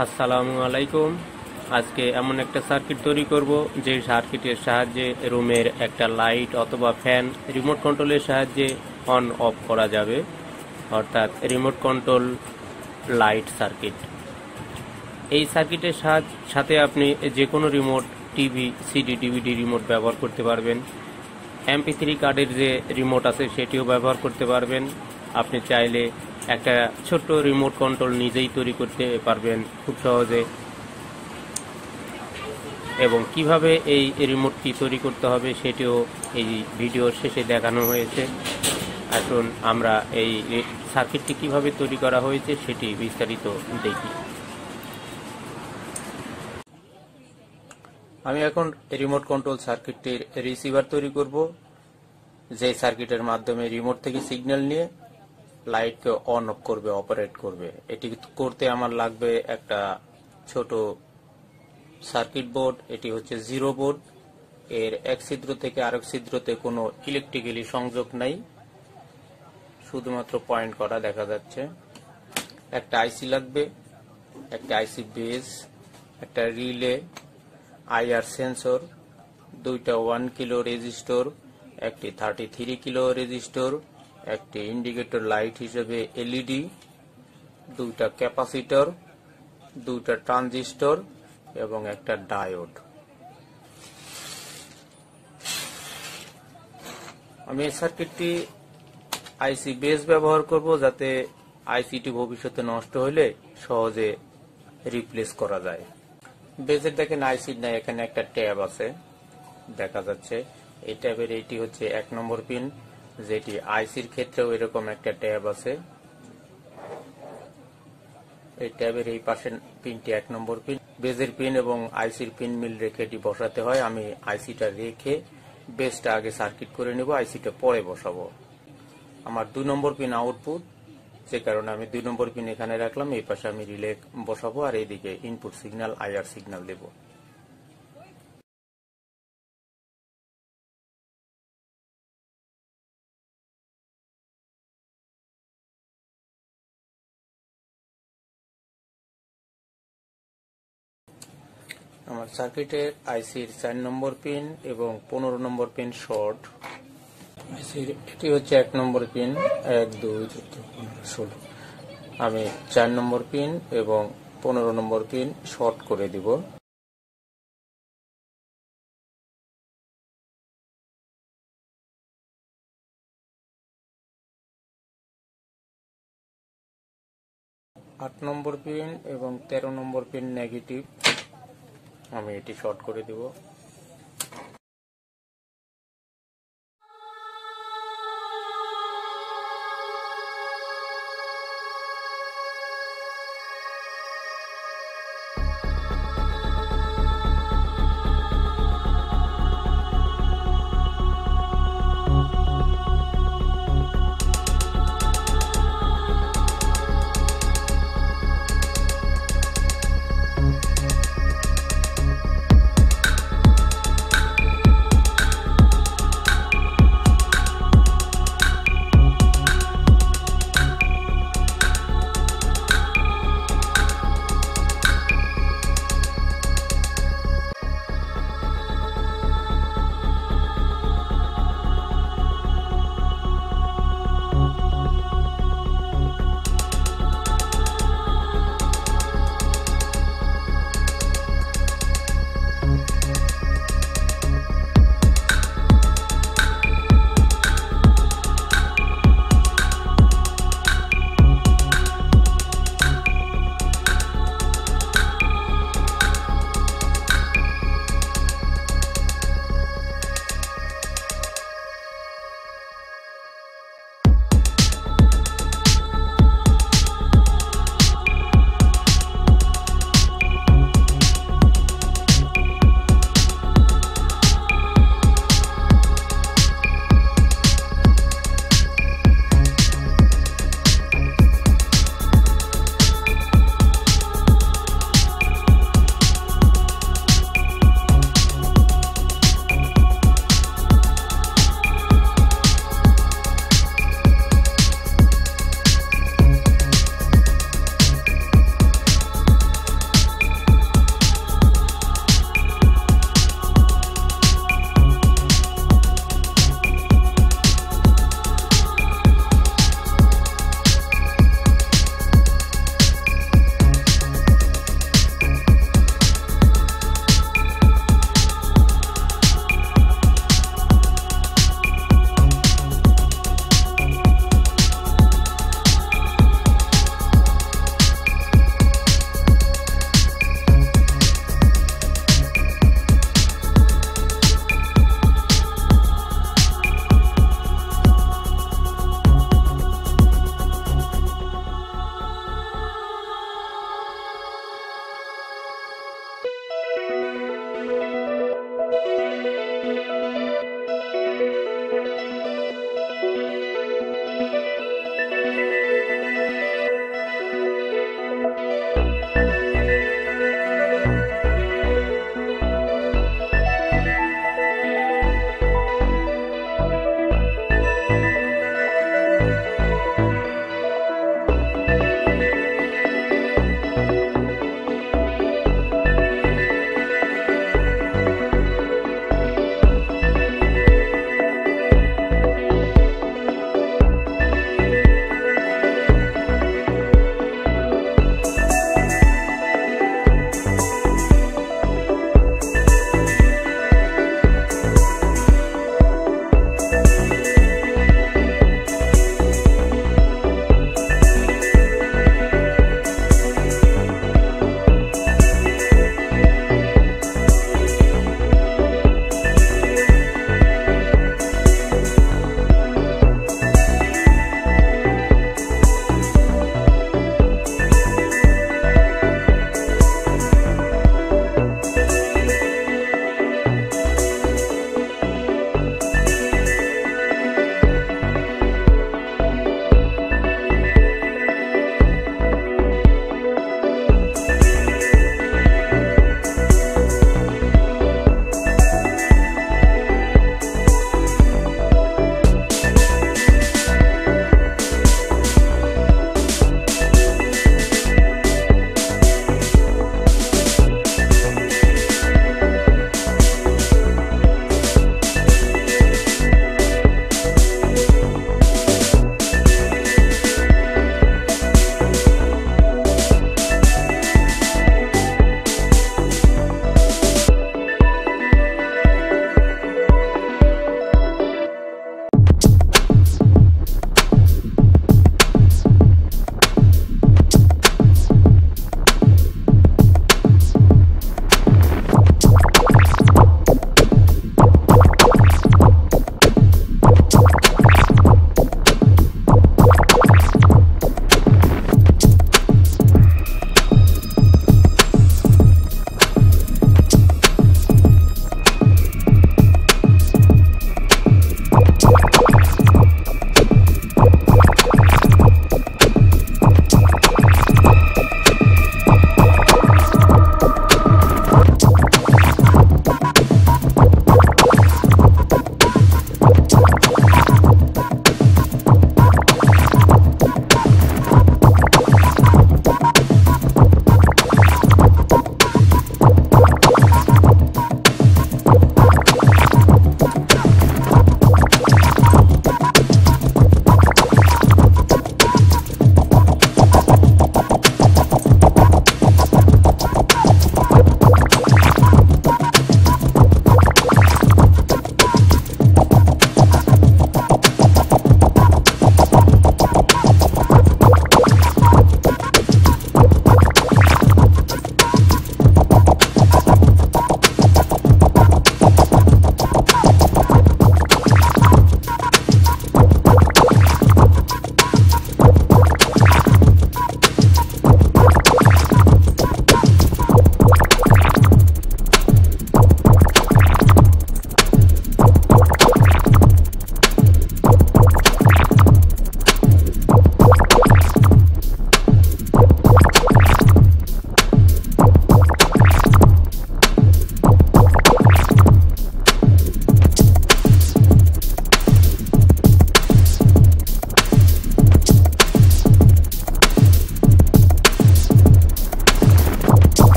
আসসালামু আলাইকুম। আজকে এমন একটা সার্কিট তৈরি করব যে সার্কিটের সাহায্যে রুমের একটা লাইট অথবা ফ্যান রিমোট কন্ট্রোলের সাহায্যে অন অফ করা যাবে, অর্থাৎ রিমোট কন্ট্রোল লাইট সার্কিট। এই সার্কিটের সাথে আপনি যে কোনো remote, TV, CD, DVD remote ব্যবহার করতে পারবেন। MP3 কার্ডের যে রিমোট আছে সেটিও ব্যবহার করতে পারবেন। আপনি চাইলে একটা ছোট্ট রিমোট কন্ট্রোল নিজেই তৈরি করতে পারবেন খুব সহজে। এবং কিভাবে এই রিমোটটি তৈরি করতে হবে সেটিও এই ভিডিওর শেষে দেখানো হয়েছে। আসুন আমরা এই সার্কিটটি কিভাবে তৈরি করা হয়েছে সেটি বিস্তারিত দেখি। আমি এখন রিমোট কন্ট্রোল সার্কিটটির রিসিভার তৈরি করব, যে সার্কিটের মাধ্যমে রিমোট থেকে সিগন্যাল নিয়ে লাইটকে অন অফ করবে, অপারেট করবে। এটি করতে আমার লাগবে একটা ছোট সার্কিট বোর্ড। এটি হচ্ছে 0 বোর্ড। এর এক ছিদ্র থেকে আরেক ছিদ্রতে কোনো ইলেকট্রিক্যালি সংযোগ নাই, শুধুমাত্র পয়েন্ট করা দেখা যাচ্ছে। একটা আইসি লাগবে, একটা আইসি বেস, একটা রিলে, IR সেন্সর, দুইটা 1 কিলো রেজিস্টর, একটি 33 কিলো রেজিস্টর, একটি ইন্ডিকেটর লাইট হিসেবে LED, দুইটা ক্যাপাসিটর, দুইটা ট্রানজিস্টর এবং একটা ডায়োড। আমি এই সার্কিটটি আইসি বেস ব্যবহার করব, যাতে আইসিটি ভবিষ্যতে নষ্ট হলে সহজে রিপ্লেস করা যায়। বেসের দেখেন আইসির নাই, এখানে একটা ট্যাব আছে দেখা যাচ্ছে। এই ট্যাবের এটি হচ্ছে 1 নম্বর পিন, যেটি আইসির ক্ষেত্রেও এরকম একটা ট্যাব আছে। এই ট্যাবের এই পাশের পিনটি 1 নম্বর পিন। বেসের পিন এবং আইসির পিন মিল রেখে এটি বসাতে হয়। আমি আইসিটা রেখে বেসটা আগে সার্কিট করে নেব, আইসিটা পরে বসাবো। আমার 2 নম্বর পিন আউটপুট, যে কারণে আমি 2 নম্বর পিন এখানে রাখলাম। এই পাশে আমি রিলে বসাবো আর এইদিকে ইনপুট সিগন্যাল IR সিগন্যাল দেব। আমার সার্কিটের আইসির 4 নম্বর পিন এবং 15 নম্বর পিন শর্ট। আইসির এটি হচ্ছে 1 নম্বর পিন, 1, 2, 3, 4, 5, 16। আমি 4 নম্বর পিন এবং 15 নম্বর পিন শর্ট করে দিব। আট নম্বর পিন এবং 13 নম্বর পিন নেগেটিভ, আমি এটি শর্ট করে দিব।